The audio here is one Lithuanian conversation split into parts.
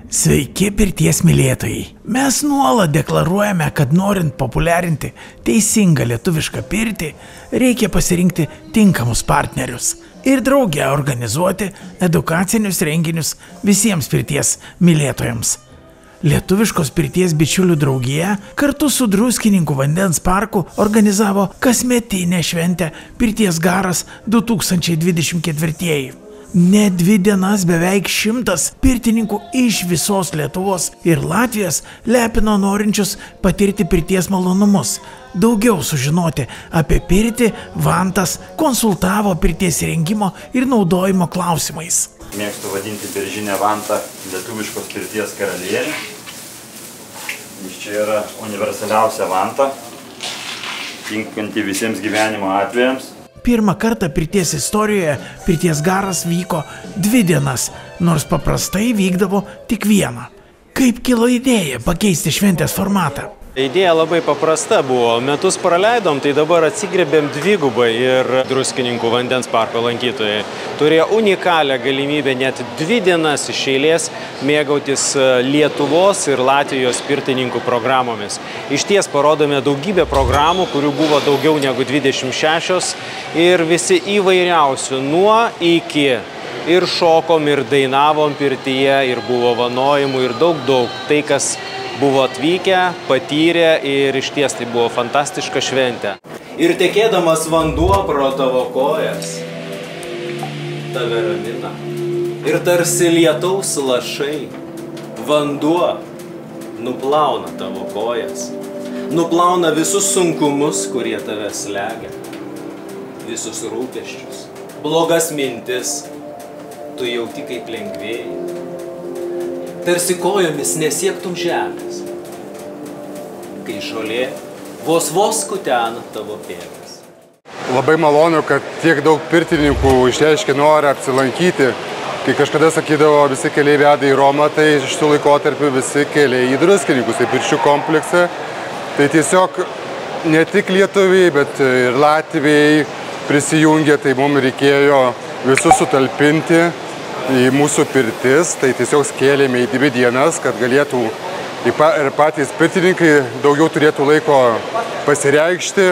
Sveiki pirties mylėtojai. Mes nuolat deklaruojame, kad norint populiarinti teisingą lietuvišką pirtį, reikia pasirinkti tinkamus partnerius ir drauge organizuoti edukacinius renginius visiems pirties mylėtojams. Lietuviškos pirties bičiulių draugija kartu su Druskininkų vandens parku organizavo kasmetinę šventę Pirties garas 2024. Ne 2 dienas beveik 100 pirtininkų iš visos Lietuvos ir Latvijos lepino norinčius patirti pirties malonumus. Daugiau sužinoti apie pirtį vantas konsultavo pirties rengimo ir naudojimo klausimais. Mėgstu vadinti beržinę vantą lietuviškos pirties karalienė. Iš čia yra universaliausia vanta, tinkanti visiems gyvenimo atvejams. Pirmą kartą pirties istorijoje Pirties garas vyko 2 dienas, nors paprastai vykdavo tik 1. Kaip kilo idėja pakeisti šventės formatą? Idėja labai paprasta buvo. Metus praleidom, tai dabar atsigrebėm dvigubai ir Druskininkų vandens parko lankytojai turėjo unikalią galimybę net 2 dienas iš eilės mėgautis Lietuvos ir Latvijos pirtininkų programomis. Išties parodome daugybę programų, kurių buvo daugiau negu 26 ir visi įvairiausių nuo iki. Ir šokom, ir dainavom pirtyje, ir buvo vanojimų, ir daug. Tai, kas buvo atvykę, patyrė ir išties tai buvo fantastiška šventė. Ir tekėdamas vanduo pro tavo kojas tave ramina. Ir tarsi lietaus lašai vanduo nuplauna tavo kojas. Nuplauna visus sunkumus, kurie tave slegia. Visus rūpesčius. Blogas mintis. Tu jauti kaip lengvėjai. Tarsi kojomis nesiektum žemės, kai žolė vos kutena tavo pėdas. Labai malonu, kad tiek daug pirtininkų išreiškė norą apsilankyti. Kai kažkada sakydavo, visi keliai veda į Romą, tai šitų laikotarpių visi keliai į Druskininkus, į pirčių kompleksą. Tai tiesiog ne tik lietuviai, bet ir latviai prisijungė, tai mums reikėjo visus sutalpinti į mūsų pirtis, tai tiesiog skėlėme į 2 dienas, kad galėtų ir patys pirtininkai daugiau turėtų laiko pasireikšti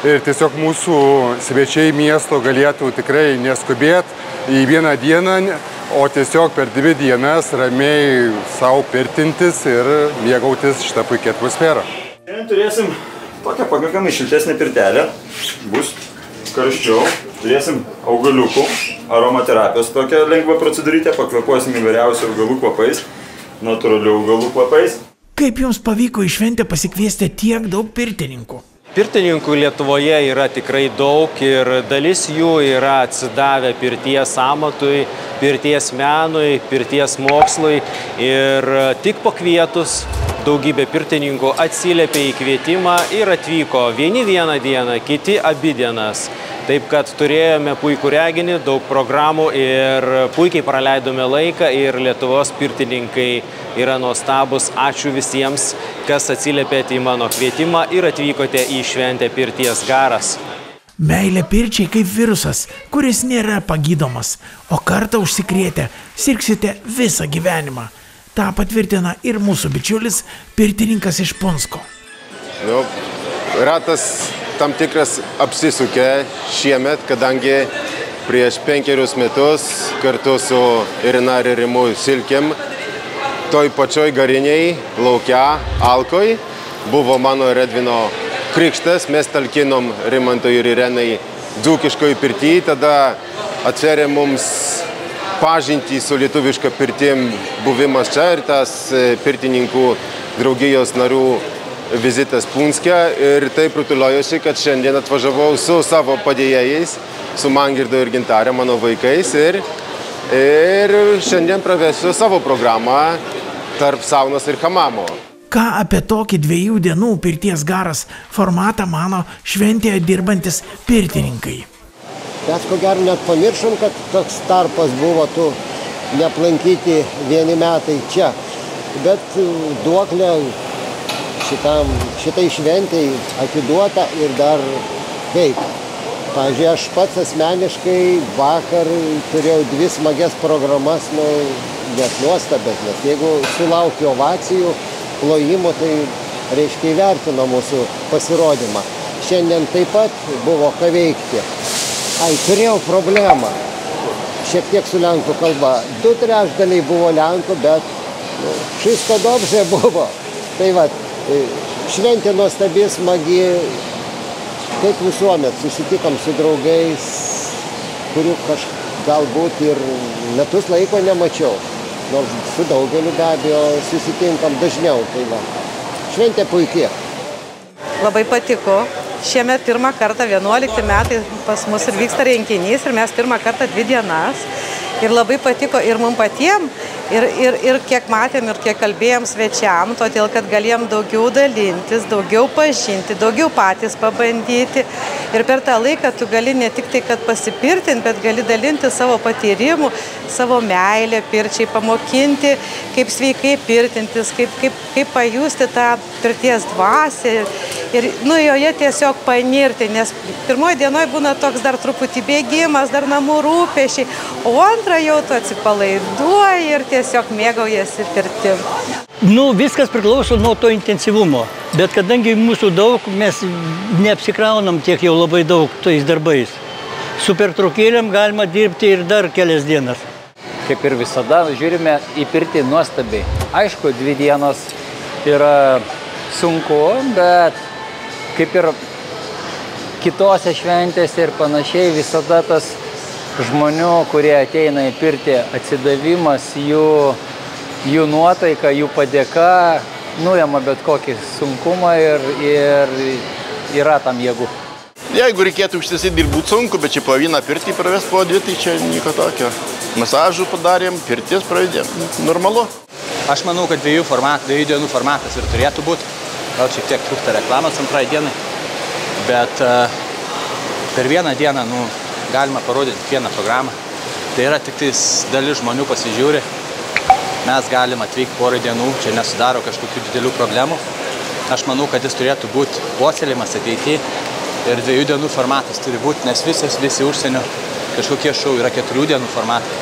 ir tiesiog mūsų svečiai miesto galėtų tikrai neskubėti į 1 dieną, o tiesiog per 2 dienas ramiai savo pirtintis ir mėgautis šitą puikią atmosferą. Šiandien turėsim tokią pakankamai šiltesnę pirtelę, bus karščiau, turėsim augaliukų, aromaterapijos tokią lengvą procedūrytę, pakvėpuosim įvairiausių augalų kvapais, natūralių augalų kvapais. Kaip jums pavyko į šventę pasikviesti tiek daug pirtininkų? Pirtininkų Lietuvoje yra tikrai daug ir dalis jų yra atsidavę pirties amatui, pirties menui, pirties mokslui ir tik pakvietus daugybė pirtininkų atsiliepė į kvietimą ir atvyko vieni 1 dieną, kiti 2 dienas. Taip kad turėjome puikų reginį, daug programų ir puikiai praleidome laiką ir Lietuvos pirtininkai yra nuostabus. Ačiū visiems, kas atsiliepėte į mano kvietimą ir atvykote į šventę Pirties garas. Meilė pirčiai kaip virusas, kuris nėra pagydomas, o kartą užsikrėtę sirgsite visą gyvenimą. Ta patvirtina ir mūsų bičiulis pirtininkas iš Punsko. Ratas tam tikras apsisukė šiemet, kadangi prieš 5 metus kartu su Irina ir Rimu Silkėm toj pačioj gariniai laukia Alkoj buvo mano ir Edvino krikštas. Mes talkinom Rimantui ir Irenai dzūkiškoj pirty, tada atsverė mums pažintį su lietuviška pirtim buvimas čia ir tas pirtininkų draugijos narių vizitas Punske ir taip rutuliojosi, kad šiandien atvažiavau su savo padėjėjais, su Mangirdu ir Gintarė, mano vaikais ir šiandien pravesiu savo programą tarp saunos ir hamamo. Ką apie tokį 2 dienų Pirties garas formatą mano šventėje dirbantis pirtininkai? Mes ko gero net pamiršom, kad toks tarpas buvo tu neaplankyti 1 metai čia, bet duoklė šitai šventai atiduota ir dar kaip. Pavyzdžiui, aš pats asmeniškai vakar turėjau 2 smagias programas, net nuostabės, nes jeigu sulaukia ovacijų, plojimų, tai reiškia įvertino mūsų pasirodymą. Šiandien taip pat buvo ką veikti. Turėjau problemą. Šiek tiek su lenkų kalba. 2/3 buvo lenkų, bet wszystko dobrze buvo. Tai va, šventė nuostabi, smagi, kaip visuomet, susitikom su draugais, kurių galbūt ir metus laiko nemačiau. Nors su daugeliu be abejo susitinkam dažniau. Tai va, šventė puikiai. Labai patiko. Šiemet pirmą kartą 11 metai pas mus ir vyksta renginys ir mes pirmą kartą 2 dienas. Ir labai patiko ir mums patiems, ir kiek matėm, ir kiek kalbėjom svečiam, todėl kad galėjom daugiau dalintis, daugiau pažinti, daugiau patys pabandyti. Ir per tą laiką tu gali ne tik tai, kad pasipirtinti, bet gali dalinti savo patyrimų, savo meilę pirčiai, pamokinti, kaip sveikai pirtintis, kaip pajusti tą pirties dvasią. Ir joje tiesiog panirti, nes pirmoji dienoje būna toks dar truputį bėgimas, dar namų rūpešiai, o antrą jau tu atsipalaiduoji ir tiesiog mėgaujasi pirtim. Viskas priklauso nuo to intensyvumo, bet kadangi mūsų daug, mes neapsikraunam tiek jau labai daug tais darbais. Su pertraukėlėm galima dirbti ir dar kelias dienas. Kaip ir visada, žiūrime į pirtį nuostabiai. Aišku, 2 dienos yra sunku, bet kaip ir kitose šventėse ir panašiai, visada tas žmonių, kurie ateina į pirtį, atsidavimas, jų nuotaika, jų padėka, nuima bet kokį sunkumą ir yra tam jėgų. Jeigu reikėtų užsisėdti ir būtų sunku, bet čia po vieną pirtį pravest, po 2, tai čia nieko tokio. Masažų padarėm, pirtis pravedėm. Normalu. Aš manau, kad 2 dienų formatas ir turėtų būti. Gal šiek tiek trūksta reklamos antrai dienai, bet per vieną dieną galima parodyti vieną programą. Tai yra tik dalis žmonių pasižiūri. Mes galim atvykti porą dienų, čia nesudaro kažkokių didelių problemų. Aš manau, kad jis turėtų būti puoselėjimas ateityje ir 2 dienų formatas turi būti, nes visi užsienio kažkokie šou yra 4 dienų formatai.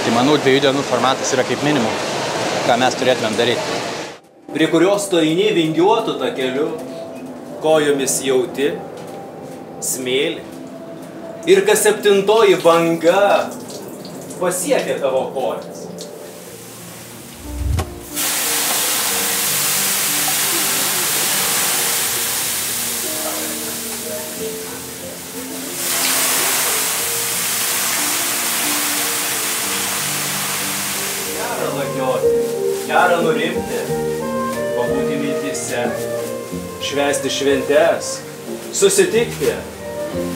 Tai manau, 2 dienų formatas yra kaip minimum, ką mes turėtumėm daryti. Prie kurios stoini vingiuotų takeliu, kojomis jauti smėlį. Ir kas 7 banga pasiekia tavo kojas. Gera lakioti, gera nurimti, pabūti mintise, švęsti šventes, susitikti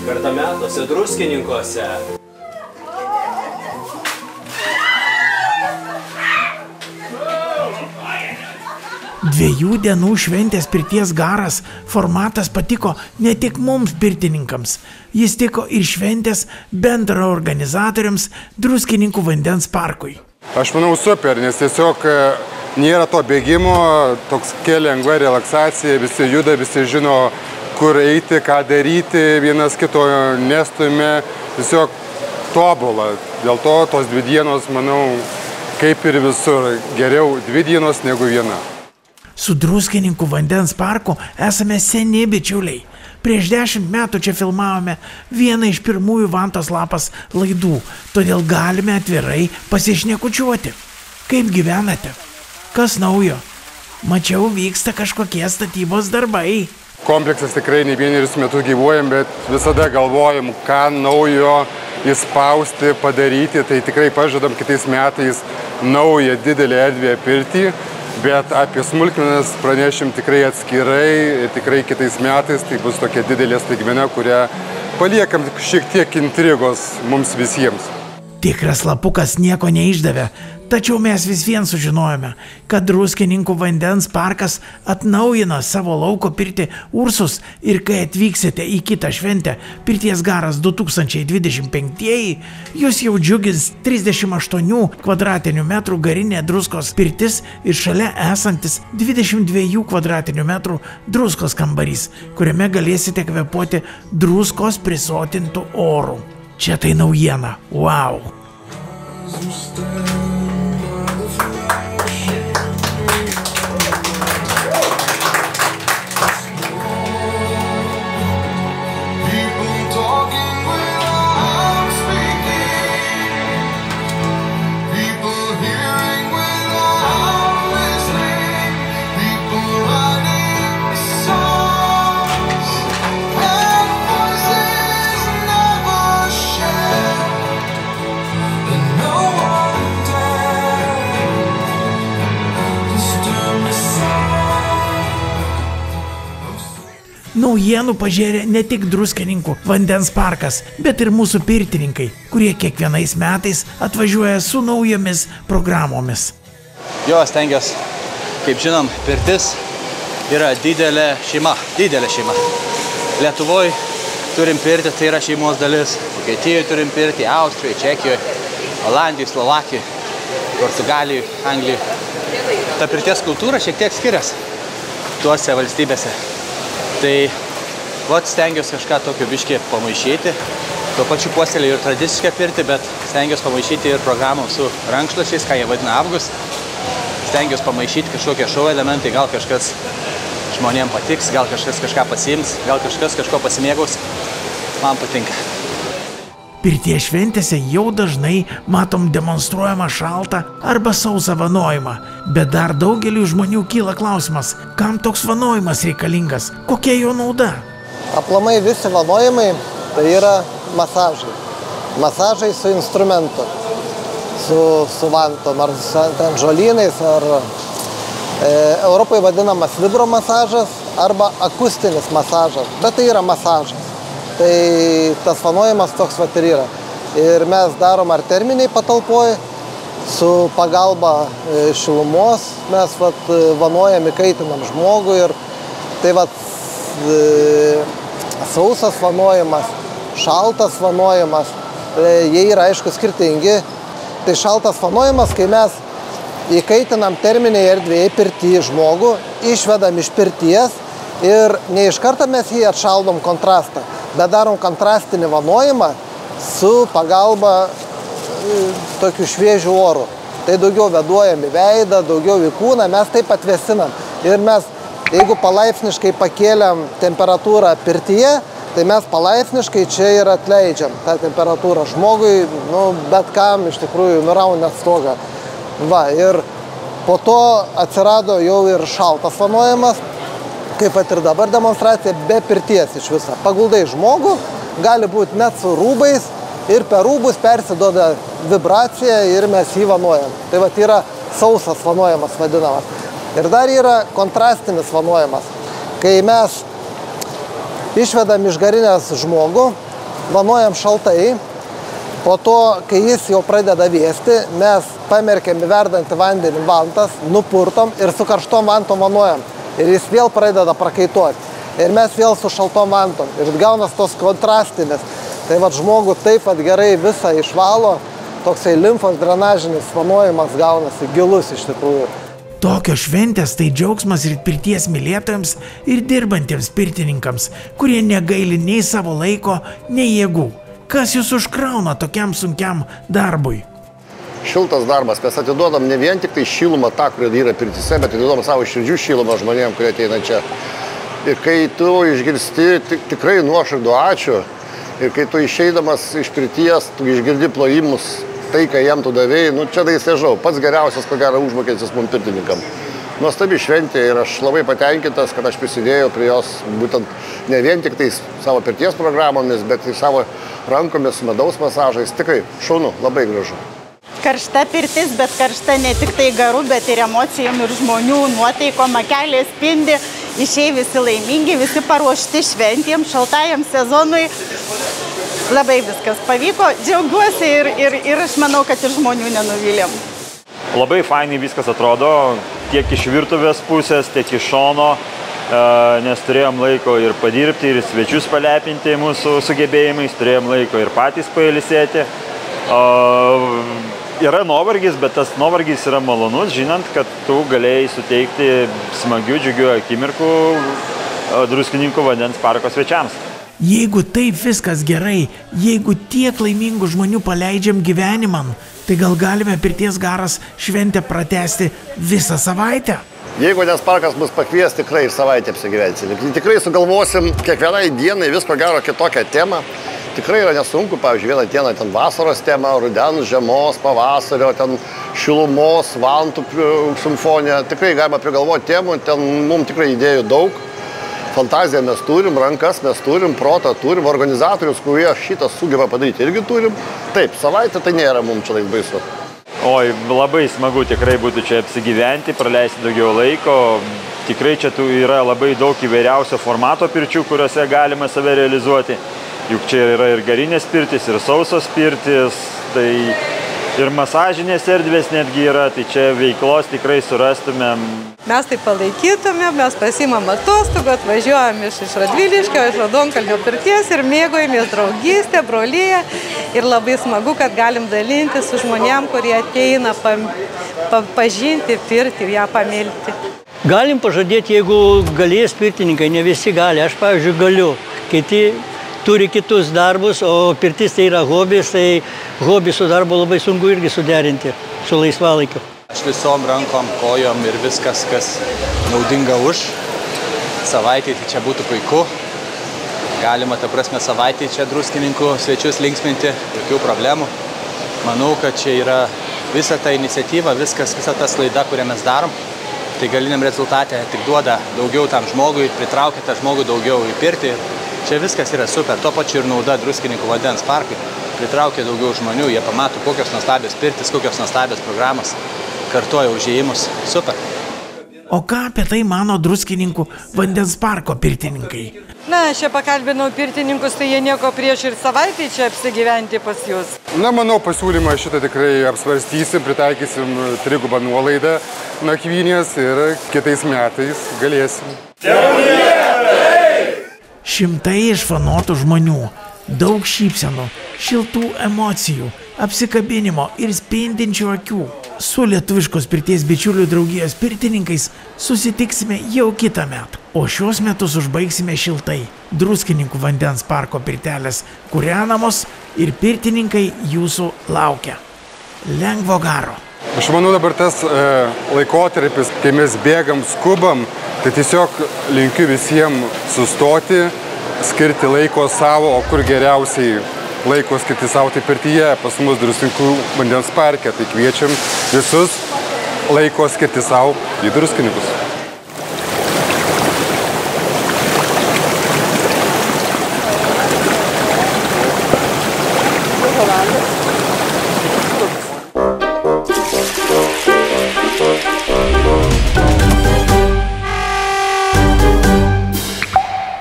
kartą metuose Druskininkuose. 2 dienų šventės pirties garas formatas patiko ne tik mums pirtininkams, jis tiko ir šventės bendro organizatoriams Druskininkų vandens parkui. Aš manau super, nes tiesiog nėra to bėgimo, toks lengva relaksacija, visi juda, visi žino, kur eiti, ką daryti, vienas kito nestumė, tiesiog tobula. Dėl to tos 2 dienos, manau, kaip ir visur, geriau 2 dienos negu 1. Su Druskininkų vandens parku esame seni bičiuliai. Prieš 10 metų čia filmavome vieną iš pirmųjų Vantos lapas laidų, todėl galime atvirai pasišnekučiuoti. Kaip gyvenate? Kas naujo? Mačiau, vyksta kažkokie statybos darbai. Kompleksas tikrai ne 1 metus gyvuojam, bet visada galvojam, ką naujo įspausti, padaryti. Tai tikrai pažadam kitais metais naują didelę erdvę pirtį. Bet apie smulkmenas pranešim tikrai atskirai ir tikrai kitais metais tai bus tokia didelė staigmena, kurią paliekam šiek tiek intrigos mums visiems. Tikras lapukas nieko neišdavė, tačiau mes vis vien sužinojome, kad Druskininkų vandens parkas atnaujina savo lauko pirtį Ursus ir kai atvyksite į kitą šventę, Pirties garas 2025, jūs jau džiugins 38 kvadratinių metrų garinė druskos pirtis ir šalia esantis 22 kvadratinių metrų druskos kambarys, kuriame galėsite kvėpuoti druskos prisotintų orų. Čia tai naujiena. Wow! Naujienų pažėrė ne tik Druskininkų vandens parkas, bet ir mūsų pirtininkai, kurie kiekvienais metais atvažiuoja su naujomis programomis. Jo, stengiuosi. Kaip žinom, pirtis yra didelė šeima. Lietuvoje turim pirtį, tai yra šeimos dalis. Vokietijoje turim pirtį, Austrijoje, Čekijoje, Olandijoje, Slovakijoje, Portugalijoje, Anglijoje. Ta pirties kultūra šiek tiek skiriasi tuose valstybėse. Tai stengiuosi kažką tokio biškį pamaišyti. Tuo pačiu puoselėju ir tradicišką pirtį, bet stengiuosi pamaišyti ir programą su rankšluosčiais, ką jie vadina Avgus. Stengiuosi pamaišyti kažkokie šou elementai, gal kažkas žmonėms patiks, gal kažkas kažką pasiims, gal kažkas kažko pasimėgaus. Man patinka. Pirties šventėse jau dažnai matom demonstruojamą šaltą arba sausą vanojimą, bet dar daugeliu žmonių kyla klausimas, kam toks vanojimas reikalingas, kokia jo nauda? Aplamai visi vanojimai tai yra masažai. Masažai su instrumentu, su vantom, ar ten žolynais, ar Europoje vadinamas vibromasažas arba akustinis masažas, bet tai yra masažas. Tai tas vanojimas toks vat ir yra. Ir mes darom ar terminiai patalpoje, su pagalba šilumos, mes vat vanojam, įkaitinam žmogų ir tai vat sausas vanojimas, šaltas vanojimas, jie yra aišku skirtingi. Tai šaltas vanojimas, kai mes įkaitinam terminiai erdvėje pirty žmogų, išvedam iš pirties ir ne iš karto mes jį atšaldom kontrastą, bet darom kontrastinį vanojimą su pagalba tokių šviežių orų. Tai daugiau veduojam į veidą, daugiau į kūną, mes taip atvėsinam. Ir mes, jeigu palaipsniškai pakėliam temperatūrą pirtyje, tai mes palaipsniškai čia ir atleidžiam tą temperatūrą žmogui, bet kam iš tikrųjų nuraunat stogą. Va, ir po to atsirado jau ir šaltas vanojimas, kaip pat ir dabar demonstracija, be pirties iš viso. Paguldai žmogų, gali būti net su rūbais ir per rūbus persiduoda vibracija ir mes jį vanojam. Tai vat yra sausas vanojimas vadinamas. Ir dar yra kontrastinis vanojimas, kai mes išvedam išgarinęs žmogų, vanojam šaltai, po to, kai jis jau pradeda vėsti, mes pamerkiam į verdantį vandenį vantas, nupurtom ir su karštom vantom vanojam. Ir jis vėl pradeda prakaituoti. Ir mes vėl su šaltom vantom. Ir gaunas tos kontrastinis. Tai vat žmogų taip pat gerai visą išvalo, toksai limfos drenažinis vanojimas gaunasi gilus iš tikrųjų. Tokios šventės tai džiaugsmas ir pirties mylėtojams ir dirbantiems pirtininkams, kurie negaili nei savo laiko, nei jėgų. Kas jūs užkrauna tokiam sunkiam darbui? Šiltas darbas. Mes atiduodam ne vien tik tai šilumą tą, kurie yra pirtyse, bet atiduodam savo širdžių šilumą žmonėms, kurie ateina čia. Ir kai tu išgirsti tikrai nuoširdų ačiū, ir kai tu išeidamas iš pirties, tu išgirdi plojimus, tai, ką jam tu davėjai, čia tai nežinau, pats geriausias, ko gero, užmokestis mums pirtininkam. Nuostabi šventė ir aš labai patenkintas, kad aš prisidėjau prie jos būtent ne vien tik tais savo pirties programomis, bet ir savo rankomis, medaus masažais. Tikrai šaunu, labai gražu. Karšta pirtis, bet karšta ne tik tai garų, bet ir emocijom ir žmonių nuotaikom, akelė spindi, išėjai visi laimingi, visi paruošti šventėm, šaltajam sezonui. Labai viskas pavyko, džiaugiuosi ir aš manau, kad ir žmonių nenuvylėm. Labai fainai viskas atrodo, tiek iš virtuvės pusės, tiek iš šono, nes turėjom laiko ir padirbti, ir svečius palepinti mūsų sugebėjimais, turėjom laiko ir patys pailsėti. Yra nuovargis, bet tas nuovargis yra malonus, žinant, kad tu galėjai suteikti smagių, džiugių akimirkų Druskininkų vandens parko svečiams. Jeigu taip viskas gerai, jeigu tiek laimingų žmonių paleidžiam gyvenimam, tai gal galime pirties garas šventę pratęsti visą savaitę? Jeigu vandens parkas mus pakvies, tikrai ir savaitę apsigyvensim. Tikrai sugalvosim kiekvienai dienai vis ko gero kitokią temą. Tikrai yra nesunku, pavyzdžiui, vieną dieną ten vasaros tema, rudens, žiemos, pavasario, ten šilumos, vantų simfonija. Tikrai galima prigalvoti temų, ten mums tikrai idėjų daug. Fantaziją mes turim, rankas mes turim, protą turim, organizatorius, kurie šitą sugeba padaryti, irgi turim. Taip, savaitę tai nėra mums čia taip baisu. Oi, labai smagu tikrai būtų čia apsigyventi, praleisti daugiau laiko. Tikrai čia yra labai daug įvairiausio formato pirčių, kuriuose galima save realizuoti. Juk čia yra ir garinės pirtis, ir sausos pirtis, tai ir masažinės erdvės netgi yra, tai čia veiklos tikrai surastumėm. Mes tai palaikytumėm, mes pasimam atostogų, atvažiuojam iš Radviliškio, iš Raudonkalnio pirties ir mėgojamės draugystę, brolyje. Ir labai smagu, kad galim dalinti su žmonėm, kurie ateina pažinti pirtį ir ją pamilti. Galim pažadėti, jeigu galės pirtininkai, ne visi gali. Aš, pavyzdžiui, galiu. Kiti turi kitus darbus, o pirtis tai yra hobis, tai hobį su darbu labai sunku irgi suderinti su laisvalaikiu. Aš visom rankom, kojom ir viskas, kas naudinga už savaitę, tai čia būtų puiku. Galima, ta prasme, savaitę čia Druskininkų svečius linksminti, jokių problemų. Manau, kad čia yra visa ta iniciatyva, visa ta slaida, kurią mes darom. Tai galiniam rezultate tik duoda daugiau tam žmogui, pritraukia tą žmogų daugiau į pirtį. Čia viskas yra super, tuo pačiu ir nauda Druskininkų vandens parkui. Pritraukia daugiau žmonių, jie pamato, kokios nuostabios pirtis, kokios nuostabios programos, kartuoja užėjimus. Super. O ką apie tai mano Druskininkų vandens parko pirtininkai? Na, aš čia pakalbinau pirtininkus, tai jie nieko prieš ir savaitį čia apsigyventi pas jūs. Na, manau, pasiūlymą šitą tikrai apsvarstysim, pritaikysim trigubą nuolaidą nakvynės ir kitais metais galėsim. Šimtai išvanotų žmonių, daug šypsenų, šiltų emocijų, apsikabinimo ir spindinčių akių. Su Lietuviškos pirties bičiulių draugijos pirtininkais susitiksime jau kitą metą. O šios metus užbaigsime šiltai. Druskininkų vandens parko pirtelės kūrenamos ir pirtininkai jūsų laukia. Lengvo garo. Aš manau, dabar tas laikotarpis, kai mes bėgam, skubam, tai tiesiog linkiu visiems sustoti, skirti laiko savo, o kur geriausiai laiko skirti savo, tai pirtyje pas mus Druskininkų vandens parke. Tai kviečiam visus laiko skirti savo į Druskininkus.